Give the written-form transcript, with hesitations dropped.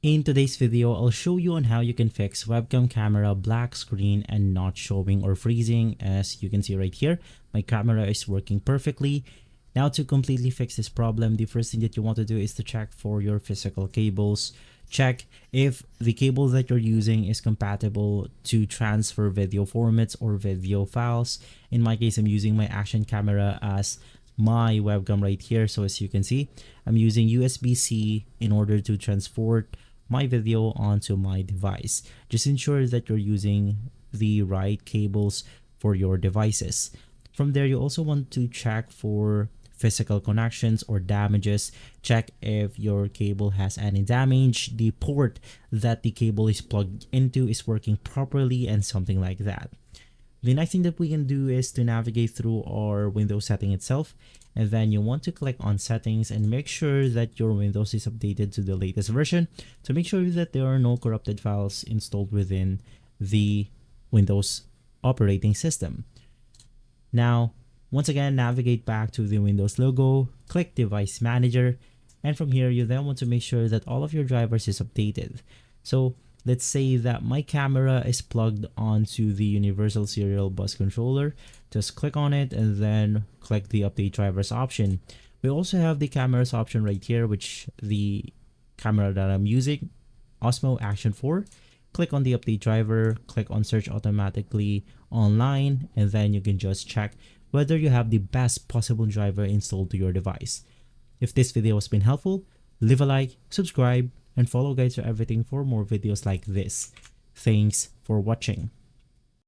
In today's video, I'll show you on how you can fix webcam camera black screen and not showing or freezing. As you can see right here, my camera is working perfectly. Now to completely fix this problem, the first thing that you want to do is to check for your physical cables. Check if the cable that you're using is compatible to transfer video formats or video files. In my case, I'm using my action camera as my webcam right here. So as you can see, I'm using USB-C in order to transport my video onto my device. Just ensure that you're using the right cables for your devices. From there, you also want to check for physical connections or damages. Check if your cable has any damage, the port that the cable is plugged into is working properly, and something like that. The next thing that we can do is to navigate through our Windows setting itself, and then you want to click on settings and make sure that your Windows is updated to the latest version to make sure that there are no corrupted files installed within the Windows operating system. Now, once again, navigate back to the Windows logo, click Device Manager, and from here you then want to make sure that all of your drivers is updated. So let's say that my camera is plugged onto the Universal Serial Bus Controller. Just click on it and then click the Update Drivers option. We also have the cameras option right here, which the camera that I'm using, Osmo Action 4. Click on the Update Driver, click on Search Automatically Online, and then you can just check whether you have the best possible driver installed to your device. If this video has been helpful, leave a like, subscribe, and follow guides for everything for more videos like this. Thanks for watching.